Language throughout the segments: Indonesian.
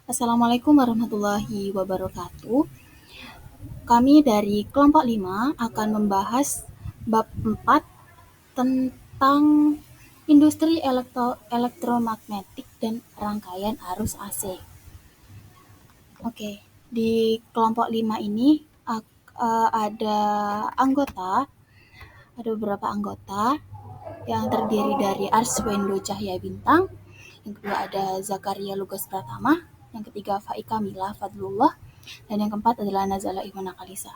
Assalamualaikum warahmatullahi wabarakatuh. Kami dari kelompok 5 akan membahas bab 4 tentang industri elektromagnetik dan rangkaian arus AC. Oke, di kelompok 5 ini ada beberapa anggota yang terdiri dari Arswendo Cahya Bintang, yang kedua ada Zakaria Lugas Pratama, yang ketiga Faika Mila Fadlullah, dan yang keempat adalah Nazala Iwana Kalisa.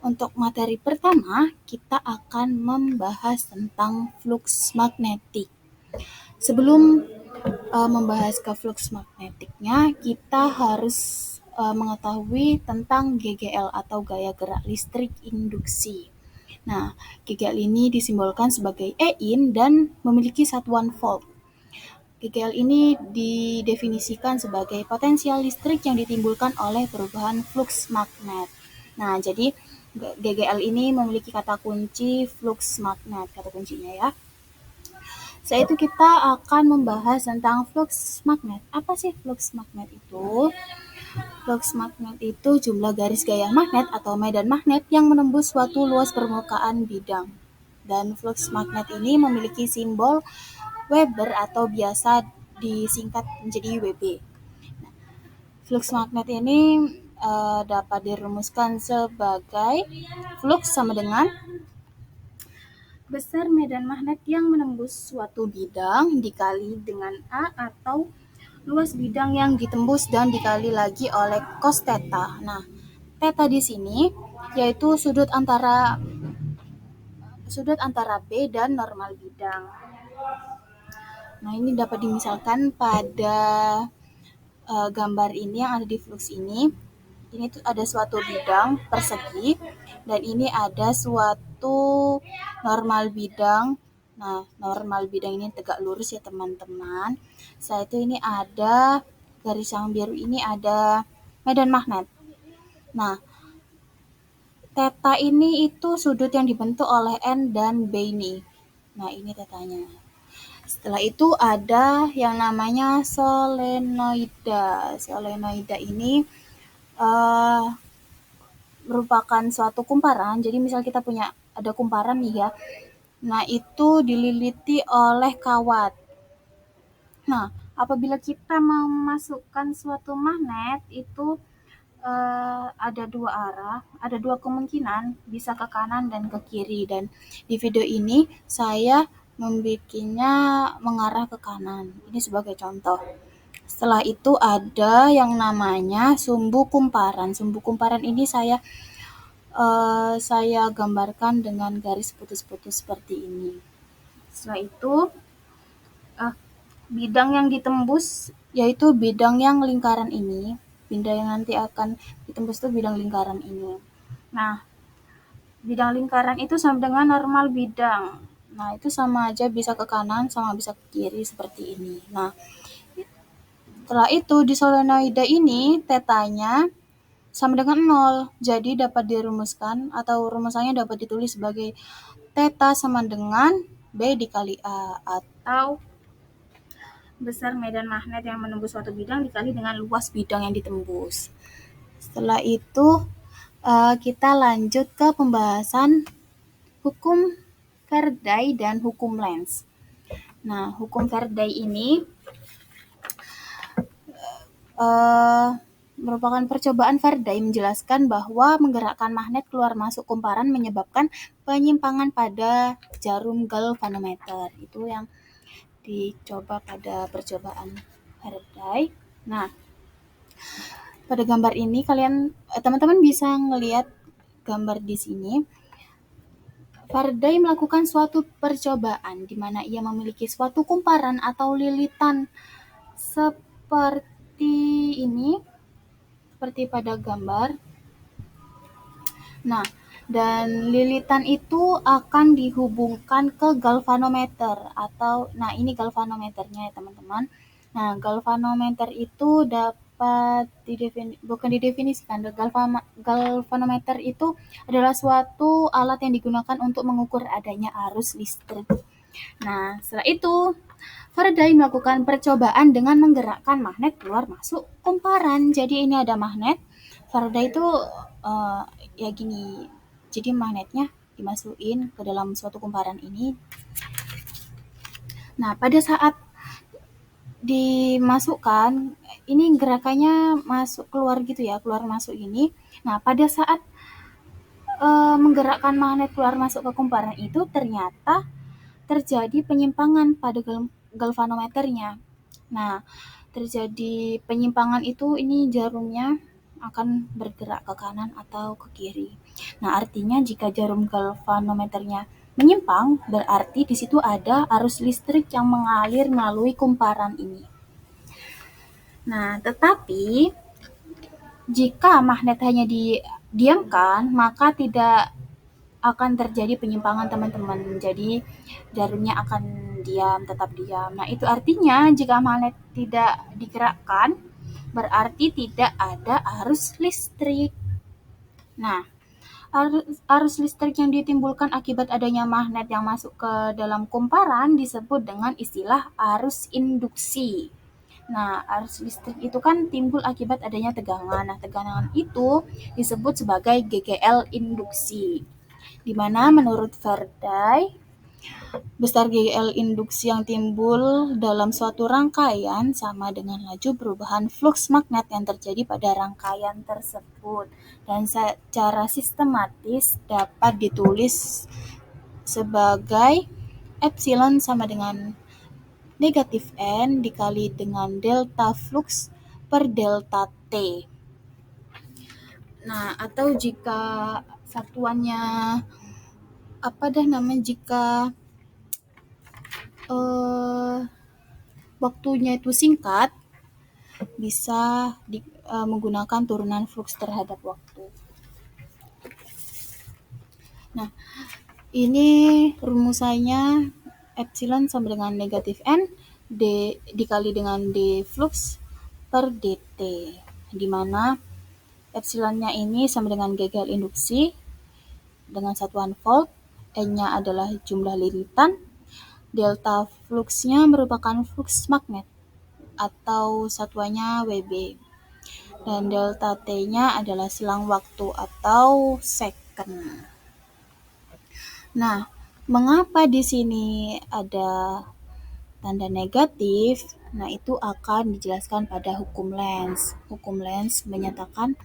Untuk materi pertama, kita akan membahas tentang flux magnetik. Sebelum membahas ke flux magnetiknya, kita harus mengetahui tentang GGL atau gaya gerak listrik induksi. Nah, GGL ini disimbolkan sebagai Ein dan memiliki satuan volt. GGL ini didefinisikan sebagai potensial listrik yang ditimbulkan oleh perubahan flux magnet. Nah, jadi GGL ini memiliki kata kunci flux magnet, kata kuncinya ya. Setelah itu kita akan membahas tentang flux magnet. Apa sih flux magnet itu? Flux magnet itu jumlah garis gaya magnet atau medan magnet yang menembus suatu luas permukaan bidang. Dan flux magnet ini memiliki simbol Weber atau biasa disingkat menjadi WB. Flux magnet ini dapat dirumuskan sebagai flux sama dengan besar medan magnet yang menembus suatu bidang dikali dengan A atau luas bidang yang ditembus dan dikali lagi oleh cos theta. Nah, theta di sini yaitu sudut antara B dan normal bidang. Nah, ini dapat dimisalkan pada gambar ini yang ada di flux ini. Ini tuh ada suatu bidang persegi dan ini ada suatu normal bidang. Nah, normal bidang ini tegak lurus ya teman-teman. Setelah itu ini ada garis yang biru ini ada medan magnet. Nah, theta ini itu sudut yang dibentuk oleh N dan B ini. Nah, ini tetanya. Setelah itu ada yang namanya solenoida. Solenoida ini merupakan suatu kumparan. Jadi misal kita punya ada kumparan nih ya. Nah, itu dililiti oleh kawat. Nah, apabila kita memasukkan suatu magnet itu ada dua arah, ada dua kemungkinan, bisa ke kanan dan ke kiri. Dan di video ini saya membuatnya mengarah ke kanan. Ini sebagai contoh. Setelah itu ada yang namanya sumbu kumparan. Sumbu kumparan ini saya gambarkan dengan garis putus-putus seperti ini. Setelah itu bidang yang ditembus yaitu bidang yang lingkaran ini. Bidang yang nanti akan ditembus itu bidang lingkaran ini. Nah, bidang lingkaran itu sama dengan normal bidang. Nah, itu sama aja bisa ke kanan sama bisa ke kiri seperti ini. Nah, setelah itu di solenoida ini tetanya sama dengan 0. Jadi dapat dirumuskan atau rumusannya dapat ditulis sebagai theta sama dengan B dikali A atau besar medan magnet yang menembus suatu bidang dikali dengan luas bidang yang ditembus. Setelah itu kita lanjut ke pembahasan hukum Faraday dan hukum Lenz. Nah, hukum Faraday ini merupakan percobaan Faraday menjelaskan bahwa menggerakkan magnet keluar masuk kumparan menyebabkan penyimpangan pada jarum galvanometer. Itu yang dicoba pada percobaan Faraday. Nah, pada gambar ini teman-teman bisa ngelihat gambar di sini. Faraday melakukan suatu percobaan di mana ia memiliki suatu kumparan atau lilitan seperti ini, seperti pada gambar. Nah, dan lilitan itu akan dihubungkan ke galvanometer nah ini galvanometernya ya teman-teman. Nah, galvanometer itu dapat bukan didefinisikan. Galvanometer itu adalah suatu alat yang digunakan untuk mengukur adanya arus listrik. Nah, setelah itu Faraday melakukan percobaan dengan menggerakkan magnet keluar masuk kumparan. Jadi ini ada magnet. Faraday itu uh, ya gini. Jadi magnetnya dimasukin ke dalam suatu kumparan ini. Nah, pada saat dimasukkan, ini gerakannya masuk keluar gitu ya, keluar masuk ini. Nah, pada saat menggerakkan magnet keluar masuk ke kumparan itu ternyata terjadi penyimpangan pada galvanometernya. Nah, terjadi penyimpangan itu ini jarumnya akan bergerak ke kanan atau ke kiri. Nah, artinya jika jarum galvanometernya menyimpang, berarti di situ ada arus listrik yang mengalir melalui kumparan ini. Nah, tetapi jika magnet hanya didiamkan, maka tidak akan terjadi penyimpangan teman-teman. Jadi jarumnya akan diam, tetap diam. Nah, itu artinya jika magnet tidak digerakkan, berarti tidak ada arus listrik. Nah, arus listrik yang ditimbulkan akibat adanya magnet yang masuk ke dalam kumparan disebut dengan istilah arus induksi. Nah, arus listrik itu kan timbul akibat adanya tegangan. Nah, tegangan itu disebut sebagai GGL induksi. Di mana menurut Faraday, besar GGL induksi yang timbul dalam suatu rangkaian sama dengan laju perubahan fluks magnet yang terjadi pada rangkaian tersebut. Dan secara sistematis dapat ditulis sebagai epsilon sama dengan negatif N dikali dengan delta flux per delta T. Nah, atau jika satuannya apa dah namanya, jika waktunya itu singkat, bisa menggunakan turunan flux terhadap waktu. Nah, ini rumusannya epsilon sama dengan negatif N D dikali dengan D flux per dt, di mana epsilonnya ini sama dengan GGL induksi dengan satuan volt, N-nya adalah jumlah lilitan, delta fluxnya merupakan flux magnet atau satuannya Wb, dan delta T-nya adalah selang waktu atau second. Nah, mengapa di sini ada tanda negatif? Nah, itu akan dijelaskan pada hukum Lenz. Hukum Lenz menyatakan,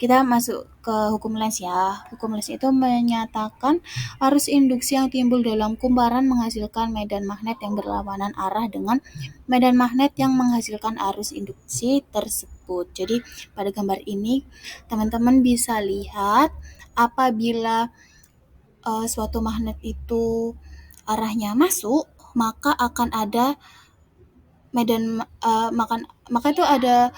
kita masuk ke hukum Lenz ya. Hukum Lenz itu menyatakan arus induksi yang timbul dalam kumparan menghasilkan medan magnet yang berlawanan arah dengan medan magnet yang menghasilkan arus induksi tersebut. Jadi, pada gambar ini teman-teman bisa lihat apabila suatu magnet itu arahnya masuk, maka akan ada medan maka itu ada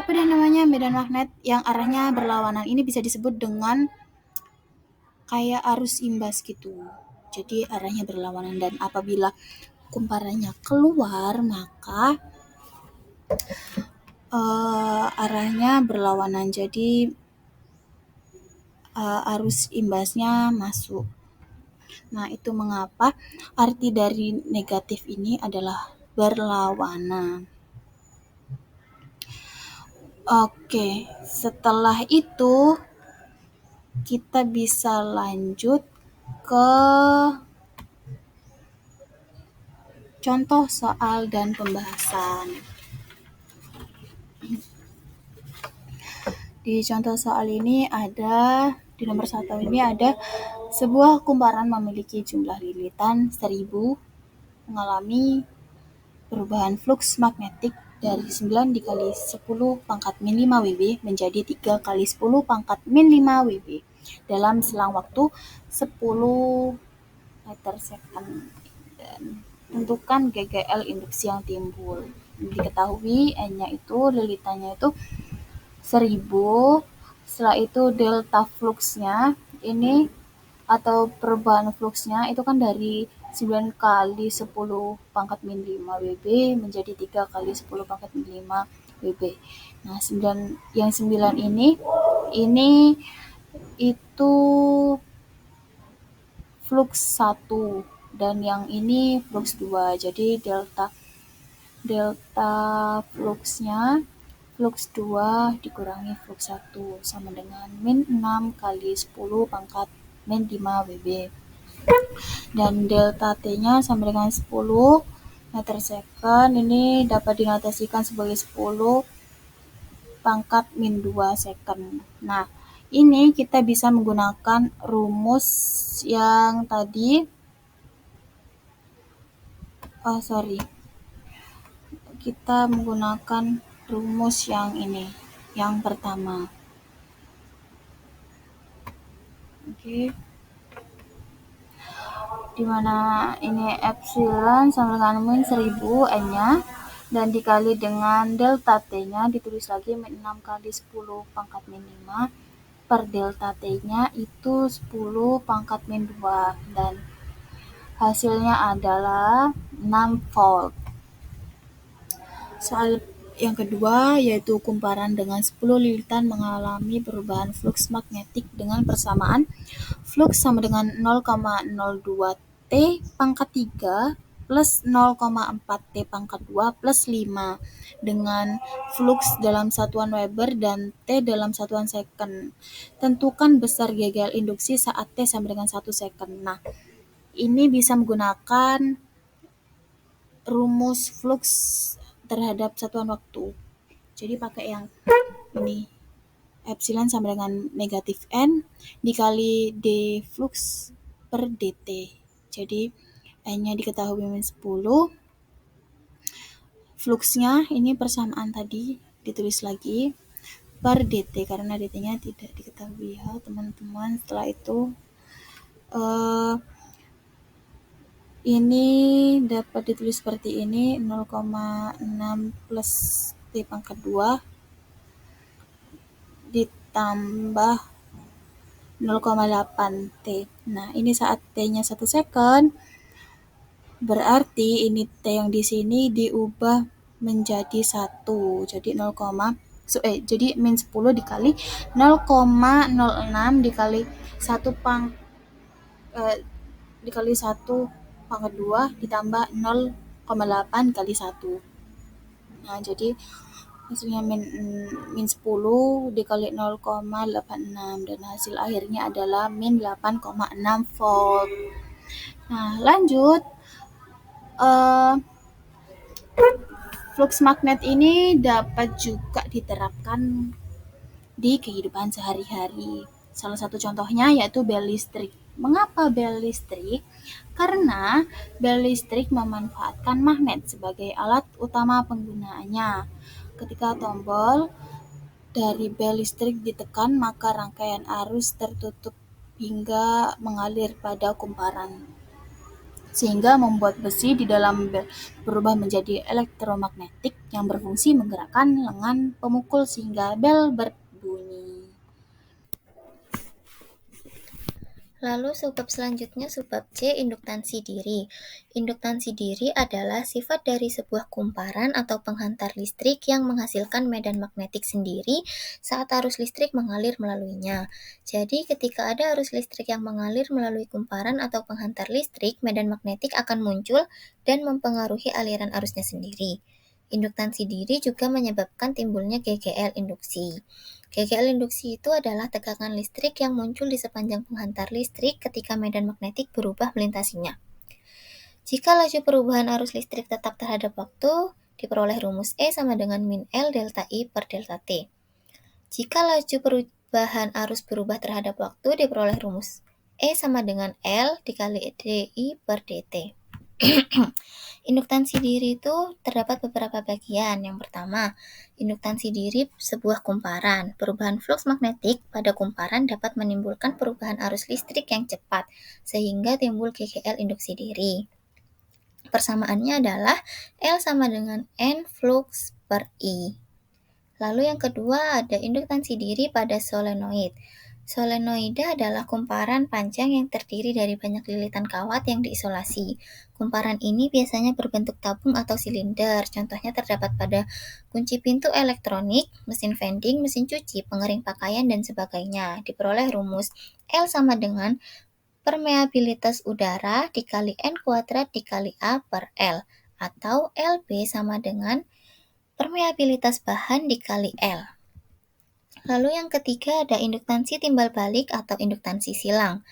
medan magnet yang arahnya berlawanan. Ini bisa disebut dengan kayak arus imbas gitu. Jadi arahnya berlawanan, dan apabila kumparannya keluar, maka arahnya berlawanan. Jadi arus imbasnya masuk. Nah, itu mengapa arti dari negatif ini adalah berlawanan. Oke, setelah itu kita bisa lanjut ke contoh soal dan pembahasan. Di contoh soal ini ada, di nomor 1 ini ada sebuah kumparan memiliki jumlah lilitan 1000 mengalami perubahan flux magnetik dari 9 dikali 10 pangkat min 5 Wb menjadi 3 kali 10 pangkat min 5 Wb dalam selang waktu 10 meter second. Dan tentukan GGL induksi yang timbul. Diketahui N-nya itu, lilitannya itu 1000. Setelah itu delta fluxnya ini atau perubahan fluxnya itu kan dari 9 kali 10 pangkat min 5 Wb menjadi 3 kali 10 pangkat min 5 Wb. Nah, 9 ini itu flux 1. dan yang ini flux 2. Jadi delta fluxnya flux 2 dikurangi flux 1 sama dengan min 6 kali 10 pangkat min 5 WB. Dan delta T-nya sama dengan 10 meter second. Ini dapat dinotasikan sebagai 10 pangkat min 2 second. Nah, ini kita bisa menggunakan rumus yang tadi. Kita menggunakan rumus yang ini, yang pertama. Oke. Dimana ini epsilon sama dengan min 1000 N-nya, dan dikali dengan delta T-nya ditulis lagi min 6 kali 10 pangkat min 5 per delta T-nya itu 10 pangkat min 2, dan hasilnya adalah 6 volt. Soal yang kedua yaitu kumparan dengan 10 lilitan mengalami perubahan flux magnetik dengan persamaan flux sama dengan 0,02 T pangkat 3 plus 0,4 T pangkat 2 plus 5 dengan flux dalam satuan Weber dan T dalam satuan second. Tentukan besar GGL induksi saat T sama dengan 1 second. Nah, ini bisa menggunakan rumus flux terhadap satuan waktu. Jadi pakai yang ini, epsilon sama dengan negatif N dikali D flux per dt. Jadi N-nya diketahui min 10. Fluxnya ini persamaan tadi ditulis lagi per dt karena dt-nya tidak diketahui ya teman-teman. Setelah itu ini dapat ditulis seperti ini, 0,6 plus T pangkat 2 ditambah 0,8 T. Nah, ini saat T-nya 1 second, berarti ini T yang di sini diubah menjadi 1. Jadi jadi min 10 dikali 0,06 dikali 1 dikali 1 pangkat 2 ditambah 0,8 kali 1. Nah, jadi hasilnya min 10 dikali 0,86 dan hasil akhirnya adalah min 8,6 volt. Nah, lanjut. Flux magnet ini dapat juga diterapkan di kehidupan sehari-hari. Salah satu contohnya yaitu bel listrik. Mengapa bel listrik? Karena bel listrik memanfaatkan magnet sebagai alat utama penggunaannya. Ketika tombol dari bel listrik ditekan, maka rangkaian arus tertutup hingga mengalir pada kumparan, sehingga membuat besi di dalam bel berubah menjadi elektromagnetik yang berfungsi menggerakkan lengan pemukul sehingga bel berbunyi. Lalu subbab selanjutnya subbab C, induktansi diri. Induktansi diri adalah sifat dari sebuah kumparan atau penghantar listrik yang menghasilkan medan magnetik sendiri saat arus listrik mengalir melaluinya. Jadi ketika ada arus listrik yang mengalir melalui kumparan atau penghantar listrik, medan magnetik akan muncul dan mempengaruhi aliran arusnya sendiri. Induktansi diri juga menyebabkan timbulnya GGL induksi. GGL induksi itu adalah tegangan listrik yang muncul di sepanjang penghantar listrik ketika medan magnetik berubah melintasinya. Jika laju perubahan arus listrik tetap terhadap waktu, diperoleh rumus E sama dengan min L delta I per delta T. Jika laju perubahan arus berubah terhadap waktu, diperoleh rumus E sama dengan L dikali dI per dt. Induktansi diri itu terdapat beberapa bagian. Yang pertama, induktansi diri sebuah kumparan. Perubahan flux magnetik pada kumparan dapat menimbulkan perubahan arus listrik yang cepat, sehingga timbul GGL induksi diri. Persamaannya adalah L sama dengan N flux per I. Lalu yang kedua ada induktansi diri pada solenoid. Solenoida adalah kumparan panjang yang terdiri dari banyak lilitan kawat yang diisolasi. Kumparan ini biasanya berbentuk tabung atau silinder. Contohnya terdapat pada kunci pintu elektronik, mesin vending, mesin cuci, pengering pakaian, dan sebagainya. Diperoleh rumus L sama dengan permeabilitas udara dikali N kuadrat dikali A per L, atau LB sama dengan permeabilitas bahan dikali L. Lalu yang ketiga ada induktansi timbal balik atau induktansi silang.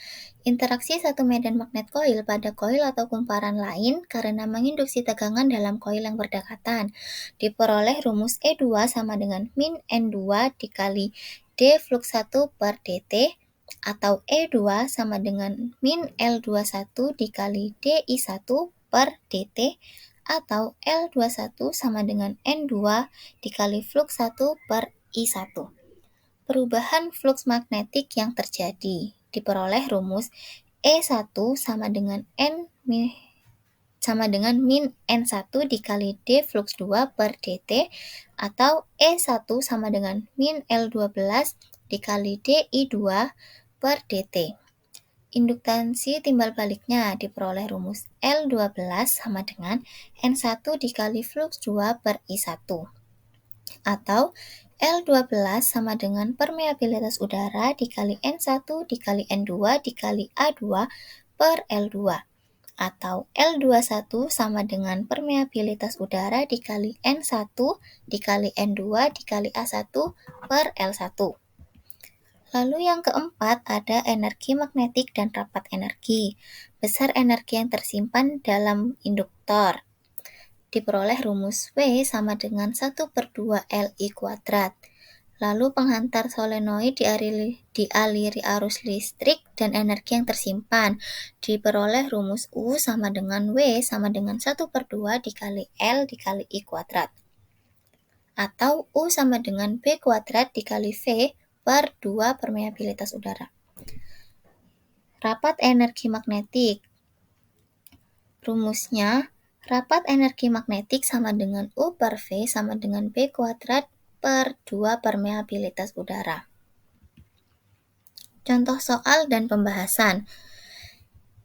Interaksi satu medan magnet koil pada koil atau kumparan lain karena menginduksi tegangan dalam koil yang berdekatan. Diperoleh rumus E2 sama dengan min N2 dikali D flux 1 per dt, atau E2 sama dengan min L21 dikali DI1 per dt, atau L21 sama dengan N2 dikali flux 1 per I1. Perubahan flux magnetik yang terjadi diperoleh rumus E1 sama dengan min N1 dikali D flux 2 per dt, atau E1 sama dengan min L12 dikali DI2 per dt. Induktansi timbal baliknya diperoleh rumus L12 sama dengan N1 dikali flux 2 per I1, atau L12 sama dengan permeabilitas udara dikali N1 dikali N2 dikali A2 per L2, atau L21 sama dengan permeabilitas udara dikali N1 dikali N2 dikali A1 per L1. Lalu yang keempat ada energi magnetik dan rapat energi. Besar energi yang tersimpan dalam induktor. Diperoleh rumus W sama dengan 1/2 Li kuadrat. Lalu penghantar solenoid dialiri arus listrik dan energi yang tersimpan. Diperoleh rumus U sama dengan W sama dengan 1/2 dikali L dikali I kuadrat. Atau U sama dengan B kuadrat dikali V per 2 permeabilitas udara. Rapat energi magnetik. Rumusnya, rapat energi magnetik sama dengan U per V sama dengan B kuadrat per 2 permeabilitas udara. Contoh soal dan pembahasan.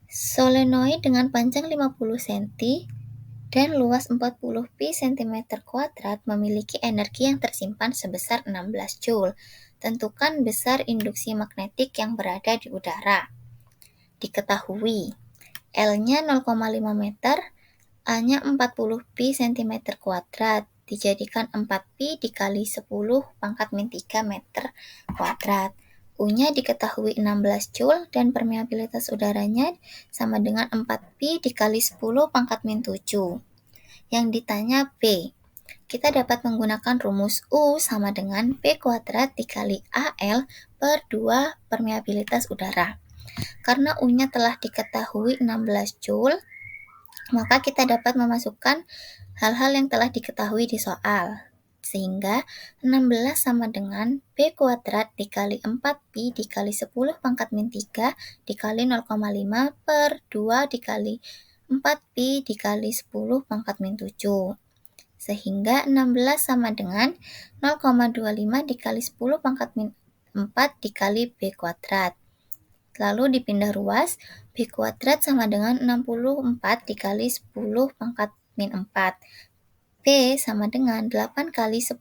Solenoid dengan panjang 50 cm dan luas 40 pi cm kuadrat memiliki energi yang tersimpan sebesar 16 Joule. Tentukan besar induksi magnetik yang berada di udara. Diketahui, L-nya 0,5 meter, A-nya 40 pi cm kuadrat, dijadikan 4 pi dikali 10 pangkat min 3 meter kuadrat. U-nya diketahui 16 Joule dan permeabilitas udaranya sama dengan 4 pi dikali 10 pangkat min 7. Yang ditanya B. Kita dapat menggunakan rumus U sama dengan P kuadrat dikali AL per 2 permeabilitas udara. Karena U-nya telah diketahui 16 Joule, maka kita dapat memasukkan hal-hal yang telah diketahui di soal. Sehingga 16 sama dengan P kuadrat dikali 4 pi dikali 10 pangkat min 3 dikali 0,5 per 2 dikali 4 pi dikali 10 pangkat min 7. Sehingga 16 sama dengan 0,25 dikali 10 pangkat min 4 dikali B kuadrat. Lalu dipindah ruas, B kuadrat sama dengan 64 dikali 10 pangkat min 4. B sama dengan 8 kali 10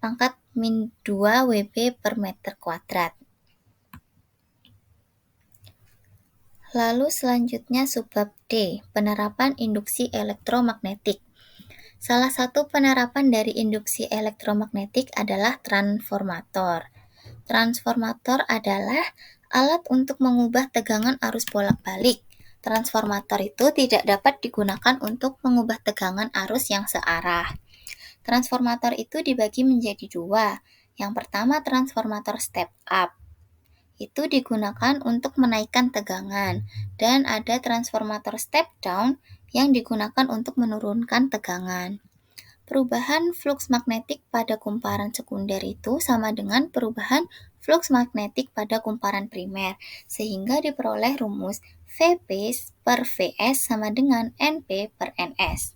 pangkat min 2 Wb per meter kuadrat. Lalu selanjutnya subbab D, penerapan induksi elektromagnetik. Salah satu penerapan dari induksi elektromagnetik adalah transformator. Transformator adalah alat untuk mengubah tegangan arus bolak-balik. Transformator itu tidak dapat digunakan untuk mengubah tegangan arus yang searah. Transformator itu dibagi menjadi dua. Yang pertama transformator step up. Itu digunakan untuk menaikkan tegangan. Dan ada transformator step down yang digunakan untuk menurunkan tegangan. Perubahan flux magnetik pada kumparan sekunder itu sama dengan perubahan flux magnetik pada kumparan primer, sehingga diperoleh rumus Vp per Vs sama dengan Np per Ns.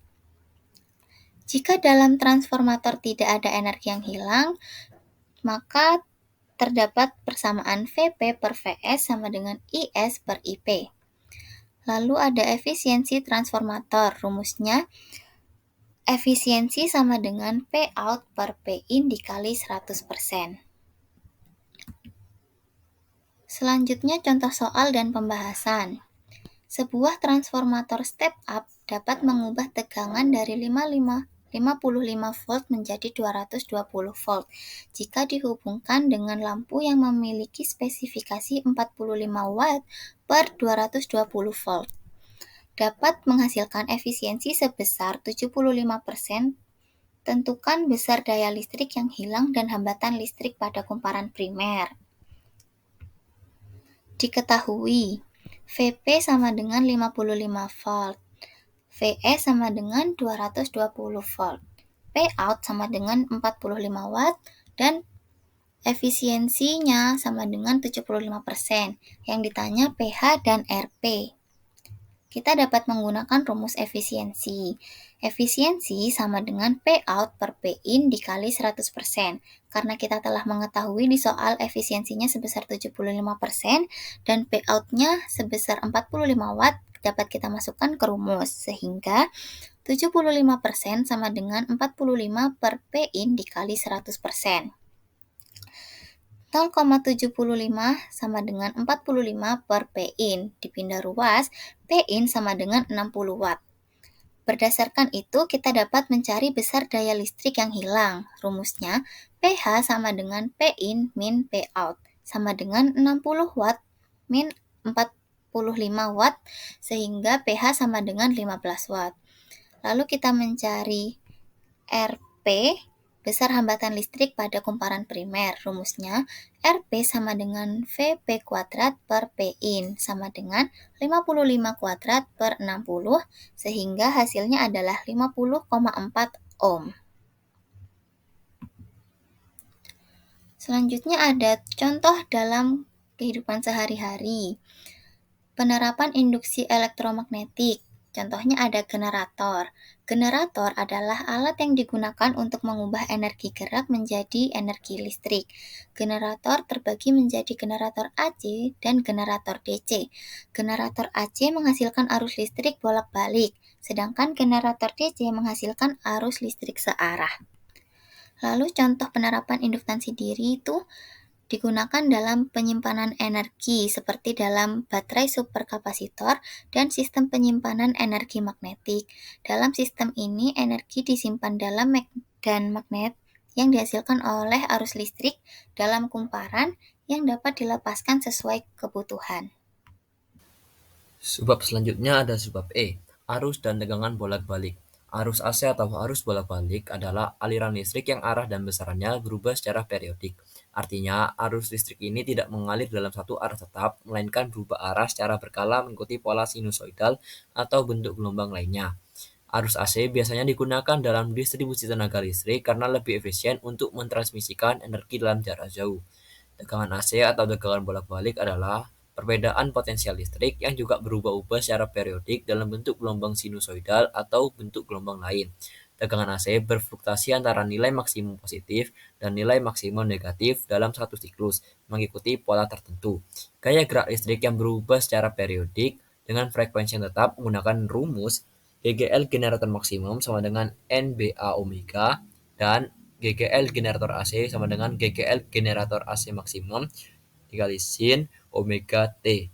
Jika dalam transformator tidak ada energi yang hilang, maka terdapat persamaan Vp per Vs sama dengan Is per Ip. Lalu ada efisiensi transformator, rumusnya efisiensi sama dengan P out per P in dikali 100%. Selanjutnya contoh soal dan pembahasan. Sebuah transformator step up dapat mengubah tegangan dari 55 volt menjadi 220 volt jika dihubungkan dengan lampu yang memiliki spesifikasi 45 watt per 220 volt. Dapat menghasilkan efisiensi sebesar 75%. Tentukan besar daya listrik yang hilang dan hambatan listrik pada kumparan primer. Diketahui, Vp sama dengan 55 volt, Ve sama dengan 220 volt, Pout sama dengan 45 watt, dan efisiensinya sama dengan 75%. Yang ditanya pH dan Rp. Kita dapat menggunakan rumus efisiensi. Efisiensi sama dengan Pout per Pin dikali 100%. Karena kita telah mengetahui di soal efisiensinya sebesar 75% dan Pout-nya sebesar 45 watt, dapat kita masukkan ke rumus. Sehingga 75% sama dengan 45 per Pin dikali 100%. 0,75 sama dengan 45 per Pin. Dipindah ruas, Pin sama dengan 60 watt. Berdasarkan itu, kita dapat mencari besar daya listrik yang hilang. Rumusnya, pH sama dengan Pin min Pout, sama dengan 60 watt min 45 watt, sehingga pH sama dengan 15 watt. Lalu kita mencari Rp, besar hambatan listrik pada kumparan primer. Rumusnya, Rp sama dengan Vp kuadrat per Pin, sama dengan 55 kuadrat per 60, sehingga hasilnya adalah 50,4 ohm. Selanjutnya ada contoh dalam kehidupan sehari-hari. Penerapan induksi elektromagnetik. Contohnya ada generator. Generator adalah alat yang digunakan untuk mengubah energi gerak menjadi energi listrik. Generator terbagi menjadi generator AC dan generator DC. Generator AC menghasilkan arus listrik bolak-balik, sedangkan generator DC menghasilkan arus listrik searah. Lalu contoh penerapan induktansi diri itu digunakan dalam penyimpanan energi seperti dalam baterai superkapasitor dan sistem penyimpanan energi magnetik. Dalam sistem ini, energi disimpan dalam medan magnet yang dihasilkan oleh arus listrik dalam kumparan yang dapat dilepaskan sesuai kebutuhan. Sebab selanjutnya ada sebab E, arus dan tegangan bolak-balik. Arus AC atau arus bolak-balik adalah aliran listrik yang arah dan besarannya berubah secara periodik. Artinya, arus listrik ini tidak mengalir dalam satu arah tetap, melainkan berubah arah secara berkala mengikuti pola sinusoidal atau bentuk gelombang lainnya. Arus AC biasanya digunakan dalam distribusi tenaga listrik karena lebih efisien untuk mentransmisikan energi dalam jarak jauh. Tegangan AC atau tegangan bolak-balik adalah perbedaan potensial listrik yang juga berubah-ubah secara periodik dalam bentuk gelombang sinusoidal atau bentuk gelombang lain. Tegangan AC berfluktuasi antara nilai maksimum positif dan nilai maksimum negatif dalam satu siklus, mengikuti pola tertentu. Gaya gerak listrik yang berubah secara periodik dengan frekuensi yang tetap menggunakan rumus GGL generator maksimum sama dengan NBA omega dan GGL generator AC sama dengan GGL generator AC maksimum dikali sin omega T.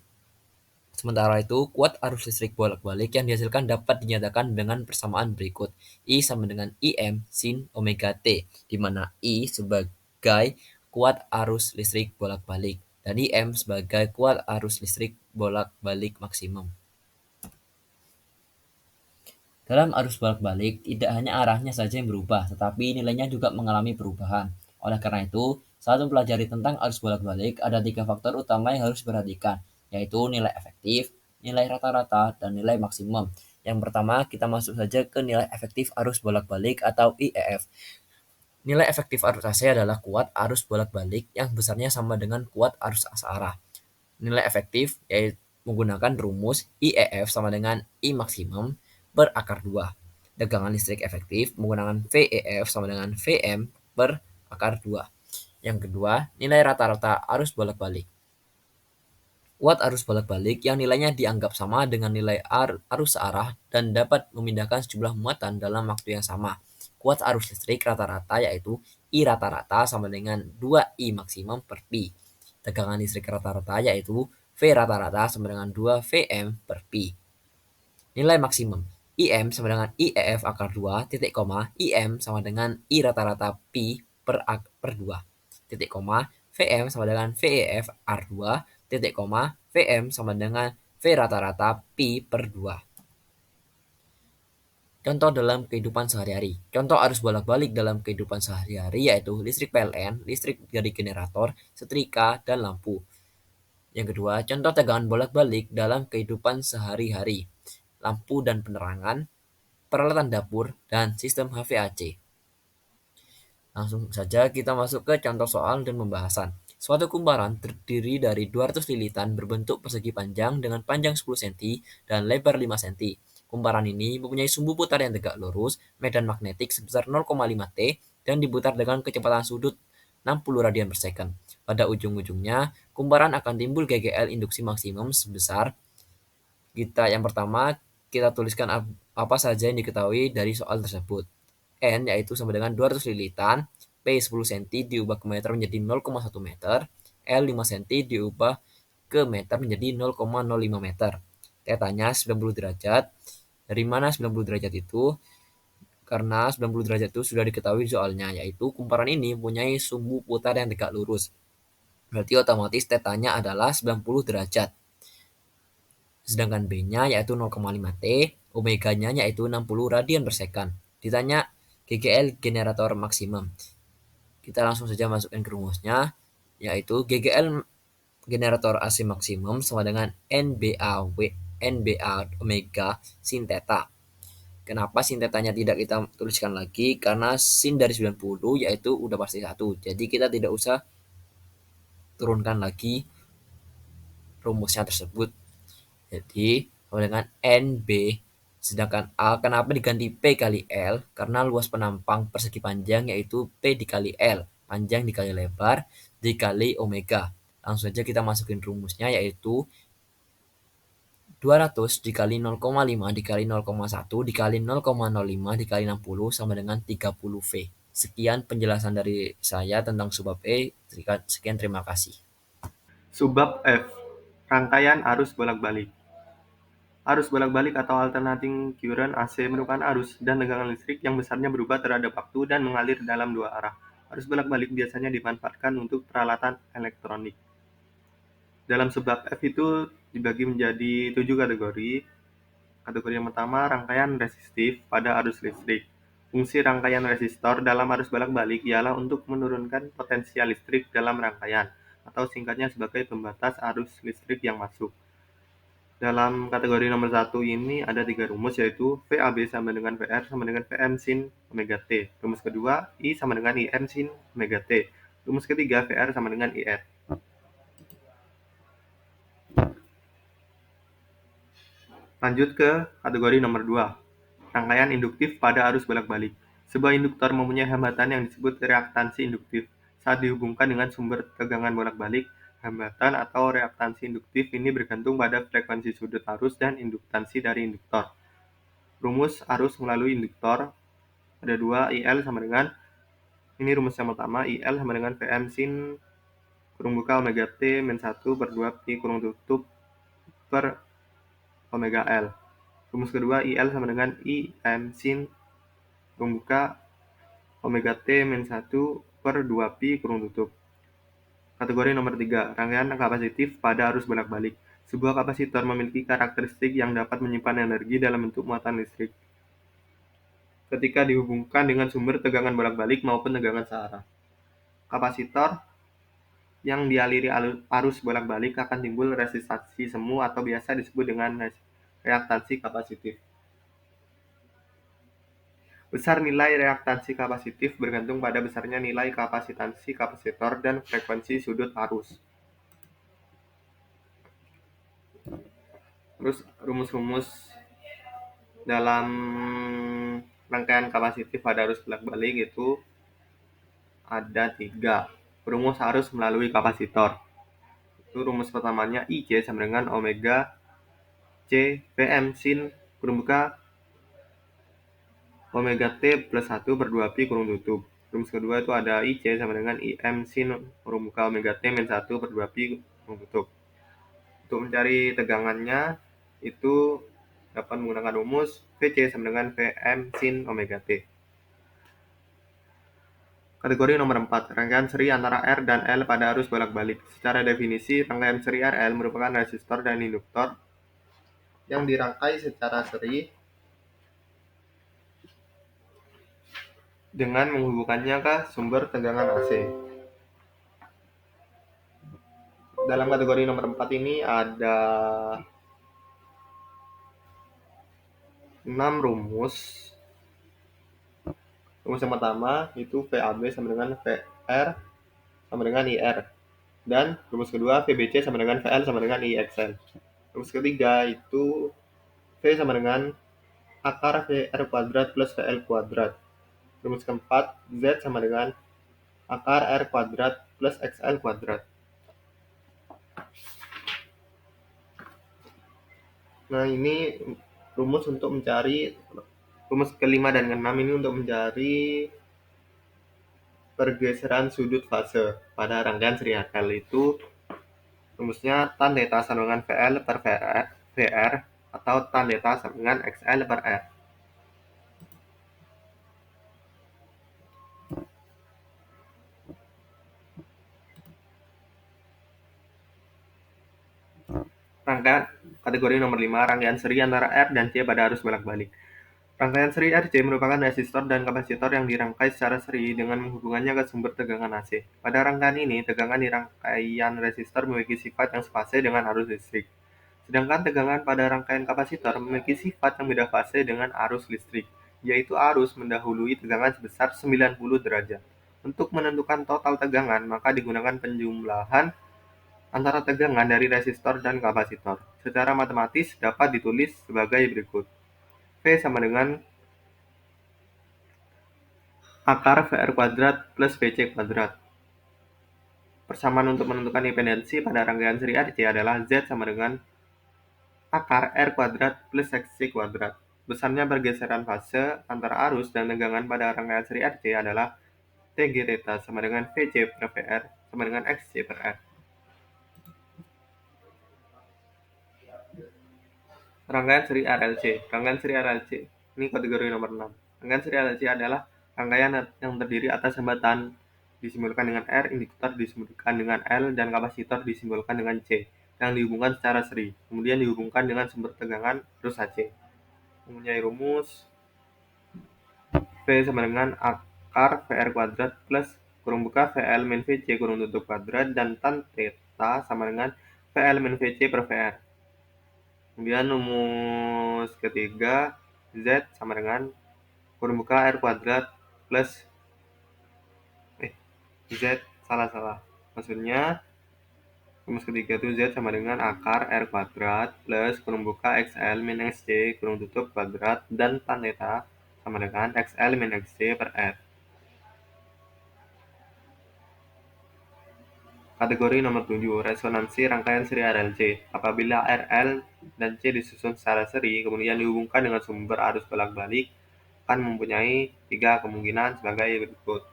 Sementara itu, kuat arus listrik bolak-balik yang dihasilkan dapat dinyatakan dengan persamaan berikut. I sama dengan IM sin omega T, di mana I sebagai kuat arus listrik bolak-balik dan IM sebagai kuat arus listrik bolak-balik maksimum. Dalam arus bolak-balik, tidak hanya arahnya saja yang berubah, tetapi nilainya juga mengalami perubahan. Oleh karena itu, saat mempelajari tentang arus bolak-balik, ada 3 faktor utama yang harus diperhatikan, yaitu nilai efektif, nilai rata-rata, dan nilai maksimum. Yang pertama, kita masuk saja ke nilai efektif arus bolak-balik atau IEF. Nilai efektif arus AC adalah kuat arus bolak-balik yang besarnya sama dengan kuat arus searah. Nilai efektif yaitu menggunakan rumus IEF sama dengan I maksimum per akar 2. Tegangan listrik efektif menggunakan VEF sama dengan Vm per akar 2. Yang kedua, nilai rata-rata arus bolak-balik. Kuat arus bolak-balik yang nilainya dianggap sama dengan nilai arus searah dan dapat memindahkan sejumlah muatan dalam waktu yang sama. Kuat arus listrik rata-rata yaitu I rata-rata sama dengan 2I maksimum per Pi. tegangan listrik rata-rata yaitu V rata-rata sama dengan 2 Vm per Pi. Nilai maksimum IM sama dengan IEF akar 2, titik koma, IM sama dengan I rata-rata Pi per 2, titik koma, VM sama dengan VEF R2, titik koma, VM sama dengan V rata-rata Pi per 2. Contoh dalam kehidupan sehari-hari. Contoh arus bolak-balik dalam kehidupan sehari-hari yaitu listrik PLN, listrik dari generator, setrika, dan lampu. Yang kedua, contoh tegangan bolak-balik dalam kehidupan sehari-hari. Lampu dan penerangan, peralatan dapur, dan sistem HVAC. Langsung saja kita masuk ke contoh soal dan pembahasan. Suatu kumparan terdiri dari 200 lilitan berbentuk persegi panjang dengan panjang 10 cm dan lebar 5 cm. Kumparan ini mempunyai sumbu putar yang tegak lurus, medan magnetik sebesar 0,5 T, dan diputar dengan kecepatan sudut 60 radian per second. Pada ujung-ujungnya, kumparan akan timbul GGL induksi maksimum sebesar yang pertama, kita tuliskan apa saja yang diketahui dari soal tersebut. N yaitu sama dengan 200 lilitan, P 10 cm diubah ke meter menjadi 0,1 meter, L 5 cm diubah ke meter menjadi 0,05 meter. Tetanya 90 derajat. Dari mana 90 derajat itu? Karena 90 derajat itu sudah diketahui soalnya, yaitu kumparan ini mempunyai sumbu putar yang tegak lurus. Berarti otomatis tetanya adalah 90 derajat. Sedangkan B-nya yaitu 0,5 T, omeganya yaitu 60 radian per second. Ditanya GGL generator maksimum. Kita langsung saja masukkan ke rumusnya, yaitu GGL generator AC maksimum sama dengan NBA omega sin theta. Kenapa sin tetanya tidak kita tuliskan lagi? Karena sin dari 90 yaitu udah pasti 1. Jadi kita tidak usah turunkan lagi rumusnya tersebut. Jadi sama dengan NB, sedangkan A kenapa diganti P kali L? Karena luas penampang persegi panjang yaitu P dikali L, panjang dikali lebar dikali omega. Langsung saja kita masukin rumusnya yaitu 200 dikali 0,5 dikali 0,1 dikali 0,05 dikali 60 sama dengan 30 V. Sekian penjelasan dari saya tentang subbab E. Sekian, terima kasih. Subbab F. Rangkaian arus bolak-balik. Arus bolak-balik atau alternating current AC merupakan arus dan tegangan listrik yang besarnya berubah terhadap waktu dan mengalir dalam dua arah. Arus bolak-balik biasanya dimanfaatkan untuk peralatan elektronik. Dalam subbab F itu dibagi menjadi 7 kategori. Kategori yang pertama, rangkaian resistif pada arus listrik. Fungsi rangkaian resistor dalam arus bolak-balik ialah untuk menurunkan potensial listrik dalam rangkaian, atau singkatnya sebagai pembatas arus listrik yang masuk. Dalam kategori nomor 1 ini ada 3 rumus, yaitu VAB sama dengan VR sama dengan VM sin omega T. Rumus kedua, I sama dengan IM sin omega T. Rumus ketiga, VR sama dengan IR. Lanjut ke kategori nomor 2, rangkaian induktif pada arus bolak-balik. Sebuah induktor mempunyai hambatan yang disebut reaktansi induktif. Saat dihubungkan dengan sumber tegangan bolak-balik, hambatan atau reaktansi induktif ini bergantung pada frekuensi sudut arus dan induktansi dari induktor. Rumus arus melalui induktor ada 2, IL sama dengan, ini rumus yang pertama, IL sama dengan VM sin kurung buka omega T min 1 per 2 Pi kurung tutup per omega L. Rumus kedua, IL sama dengan IM sin kurung buka omega T min 1 per 2 Pi kurung tutup. Kategori nomor 3, rangkaian kapasitif pada arus bolak-balik. Sebuah kapasitor memiliki karakteristik yang dapat menyimpan energi dalam bentuk muatan listrik ketika dihubungkan dengan sumber tegangan bolak-balik maupun tegangan searah. Kapasitor yang dialiri arus bolak-balik akan timbul resistasi semu atau biasa disebut dengan reaktansi kapasitif. Besar nilai reaktansi kapasitif bergantung pada besarnya nilai kapasitansi kapasitor dan frekuensi sudut arus. Terus rumus-rumus dalam rangkaian kapasitif pada arus bolak-balik itu ada 3. Rumus arus melalui kapasitor. Itu rumus pertamanya IC sama dengan omega C VM sin kurung buka omega T plus 1 per 2 Pi kurung tutup. Rumus kedua itu ada IC sama dengan IM sin kurung buka omega T min 1 per 2 pi kurung tutup. Untuk mencari tegangannya itu dapat menggunakan rumus VC sama dengan VM sin omega T. Kategori nomor 4, rangkaian seri antara R dan L pada arus bolak-balik. Secara definisi, rangkaian seri RL merupakan resistor dan induktor yang dirangkai secara seri dengan menghubungkannya ke sumber tegangan AC. Dalam kategori nomor 4 ini ada 6 rumus. Rumus yang pertama itu VAB sama dengan VR sama dengan IR. Dan rumus kedua VBC sama dengan VL sama dengan IXL. Rumus ketiga itu V sama dengan akar VR kuadrat plus VL kuadrat. Rumus keempat Z sama dengan akar R kuadrat plus XL kuadrat. Nah, ini rumus kelima dan keenam ini untuk mencari pergeseran sudut fase pada rangkaian seri RL. Itu rumusnya tan theta sama dengan VL per VR atau tan theta sama dengan XL per R. Rangkaian kategori nomor 5, rangkaian seri antara R dan C pada arus bolak-balik. Rangkaian seri RC merupakan resistor dan kapasitor yang dirangkai secara seri dengan menghubungannya ke sumber tegangan AC. Pada rangkaian ini, tegangan di rangkaian resistor memiliki sifat yang sefase dengan arus listrik. Sedangkan tegangan pada rangkaian kapasitor memiliki sifat yang beda fase dengan arus listrik, yaitu arus mendahului tegangan sebesar 90 derajat. Untuk menentukan total tegangan, maka digunakan penjumlahan antara tegangan dari resistor dan kapasitor. Secara matematis dapat ditulis sebagai berikut. V sama dengan akar VR kuadrat plus VC kuadrat. Persamaan untuk menentukan impedansi pada rangkaian seri RC adalah Z sama dengan akar R kuadrat plus XC kuadrat. Besarnya pergeseran fase antara arus dan tegangan pada rangkaian seri RC adalah TG theta sama dengan VC per VR sama dengan XC per R. Rangkaian seri RLC. Rangkaian seri RLC ini kategori nomor 6. Rangkaian seri RLC adalah rangkaian yang terdiri atas hambatan disimbolkan dengan R, induktor disimbolkan dengan L, dan kapasitor disimbolkan dengan C, yang dihubungkan secara seri, kemudian dihubungkan dengan sumber tegangan arus AC. Mempunyai rumus V sama dengan akar VR kuadrat plus kurung buka VL min VC kurung tutup kuadrat, dan tan theta sama dengan VL min VC per VR. Kemudian rumus ketiga Z sama dengan kurung buka R kuadrat plus Z salah. Maksudnya rumus ketiga itu Z sama dengan akar R kuadrat plus kurung buka XL min XC kurung tutup kuadrat, dan tan theta sama dengan XL min XC per R. Kategori nomor 7, resonansi rangkaian seri RLC. Apabila RL dan C disusun secara seri, kemudian dihubungkan dengan sumber arus bolak-balik, akan mempunyai 3 kemungkinan sebagai berikut.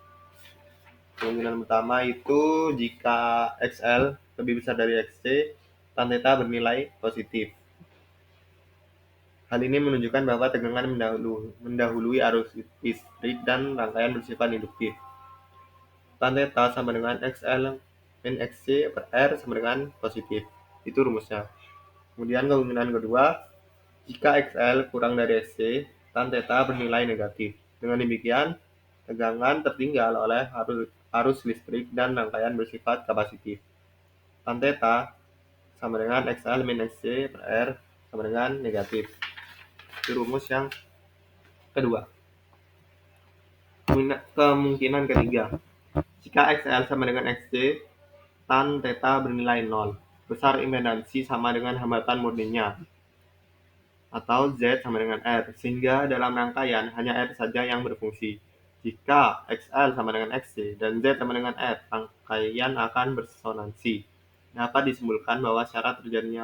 Kemungkinan pertama itu jika XL lebih besar dari XC, tan theta bernilai positif. Hal ini menunjukkan bahwa tegangan mendahului arus listrik dan rangkaian bersifat induktif. Tan theta sama dengan XL min XC per R sama dengan positif. Itu rumusnya. Kemudian kemungkinan kedua, jika XL kurang dari XC, tan theta bernilai negatif. Dengan demikian, tegangan tertinggal oleh arus listrik dan rangkaian bersifat kapasitif. Tan theta sama dengan XL min XC per R sama dengan negatif. Itu rumus yang kedua. Kemungkinan ketiga, jika XL sama dengan XC, tan theta bernilai 0. Besar impedansi sama dengan hambatan murninya, atau Z sama dengan R, sehingga dalam rangkaian hanya R saja yang berfungsi. Jika XL sama dengan XC dan Z sama dengan R, rangkaian akan beresonansi. Dapat disimpulkan bahwa syarat terjadinya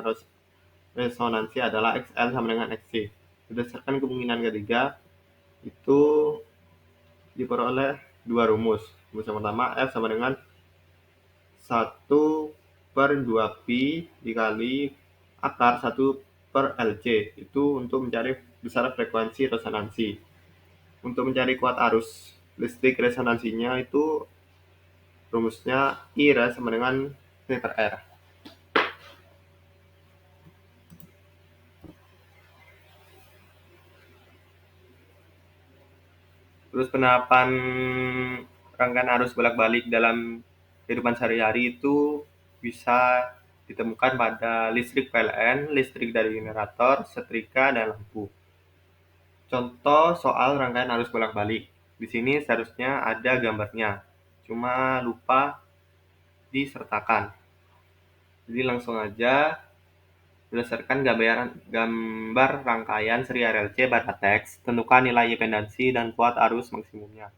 resonansi adalah XL sama dengan XC. Berdasarkan kemungkinan ketiga, itu diperoleh dua rumus. Rumus yang pertama, F sama dengan 1/2pi dikali akar 1/LC. Itu untuk mencari besar frekuensi resonansi. Untuk mencari kuat arus listrik resonansinya itu rumusnya I sama dengan V/R. Terus penerapan rangkaian arus bolak-balik dalam kehidupan sehari-hari itu bisa ditemukan pada listrik PLN, listrik dari generator, setrika, dan lampu. Contoh soal rangkaian arus bolak-balik. Di sini seharusnya ada gambarnya, cuma lupa disertakan. Jadi langsung aja berdasarkan gambar rangkaian seri RLC pada teks, tentukan nilai impedansi dan kuat arus maksimumnya.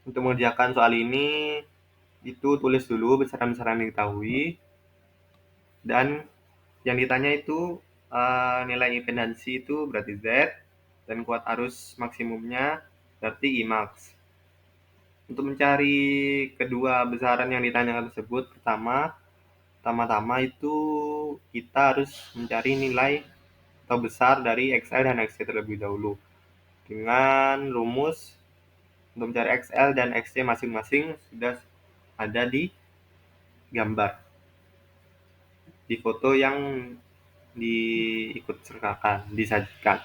Untuk mengerjakan soal ini, itu tulis dulu besaran-besaran yang diketahui, dan yang ditanya itu nilai impedansi itu berarti Z, dan kuat arus maksimumnya berarti Imax. Untuk mencari kedua besaran yang ditanyakan tersebut, pertama-tama itu kita harus mencari nilai atau besar dari XL dan XC terlebih dahulu. Dengan rumus untuk mencari XL dan XC masing-masing sudah ada di gambar, di foto yang diikut sertakan, disajikan.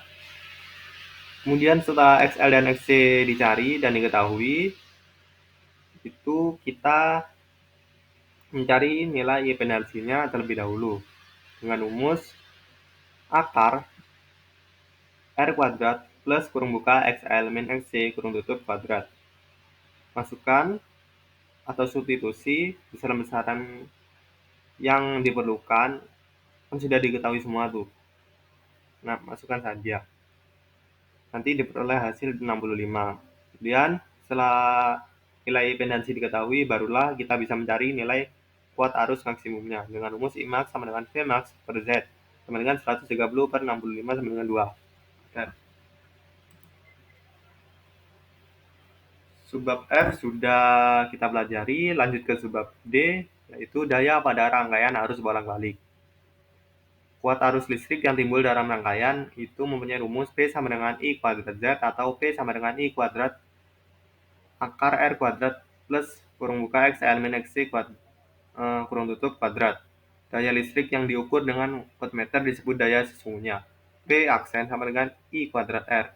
Kemudian setelah XL dan XC dicari dan diketahui, itu kita mencari nilai impedansinya terlebih dahulu dengan rumus akar R kuadrat plus kurung buka XL min XC kurung tutup kuadrat. Masukkan atau substitusi besaran-besaran yang diperlukan, kan sudah diketahui semua tuh. Nah, masukkan saja. Nanti diperoleh hasil 65. Kemudian setelah nilai impedansi diketahui, barulah kita bisa mencari nilai kuat arus maksimumnya dengan rumus Imax sama dengan Vmax per Z sama dengan 130/65 sama dengan 2. Dan subbab F sudah kita pelajari, lanjut ke subbab D, yaitu daya pada rangkaian arus bolak-balik. Kuat arus listrik yang timbul dalam rangkaian itu mempunyai rumus P sama dengan I kuadrat Z atau P sama dengan I kuadrat akar R kuadrat plus kurung buka XL min XC kurung tutup kuadrat. Daya listrik yang diukur dengan voltmeter disebut daya sesungguhnya. P aksen sama dengan I kuadrat R.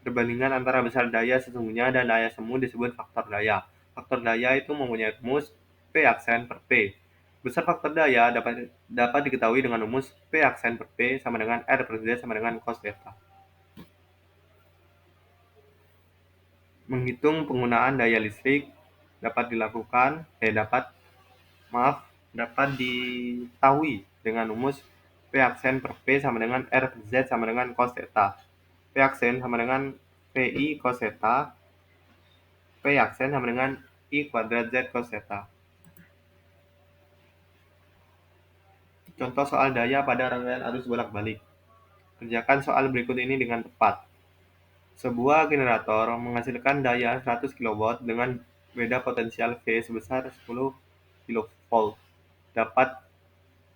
Perbandingan antara besar daya sesungguhnya dan daya semu disebut faktor daya. Faktor daya itu mempunyai rumus P aksen per P. Besar faktor daya dapat diketahui dengan rumus P aksen per P sama dengan R per Z sama dengan cos theta. Menghitung penggunaan daya listrik dapat diketahui dengan rumus P aksen per P sama dengan R per Z sama dengan cos theta. P aksen sama dengan PI cos theta. P aksen sama dengan I kuadrat Z cos theta. Contoh soal daya pada rangkaian arus bolak-balik. Kerjakan soal berikut ini dengan tepat. Sebuah generator menghasilkan daya 100 kW dengan beda potensial V sebesar 10 kV. Dapat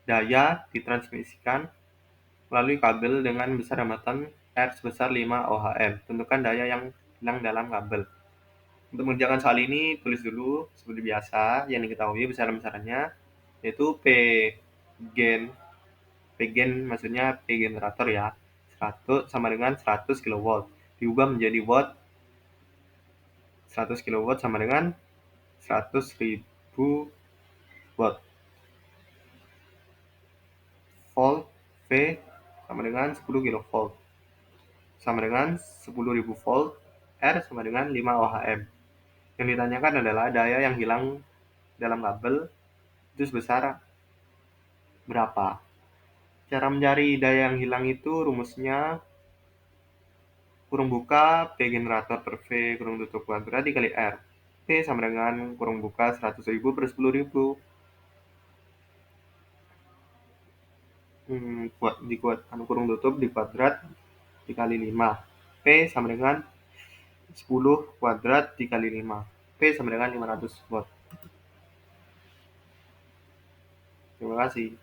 daya ditransmisikan melalui kabel dengan besar hambatan R sebesar 5 ohm. Tentukan daya yang hilang dalam kabel. Untuk mengerjakan soal ini, tulis dulu seperti biasa yang diketahui besaran-besarannya, yaitu P gen maksudnya P generator ya, 100 sama dengan 100 kW. Diubah menjadi watt, 100 kW sama dengan 100.000 watt. Volt V sama dengan 10 kV. Sama dengan 10.000 volt, R sama dengan 5 ohm. Yang ditanyakan adalah daya yang hilang dalam kabel itu sebesar berapa. Cara mencari daya yang hilang itu rumusnya kurung buka P generator per V kurung tutup kuadrat dikali R. P sama dengan kurung buka 100.000 per 10.000. Dikuatkan kurung tutup di kuadrat dikali 5. P sama dengan 10 kuadrat dikali 5. P sama dengan 500 watt. Terima kasih.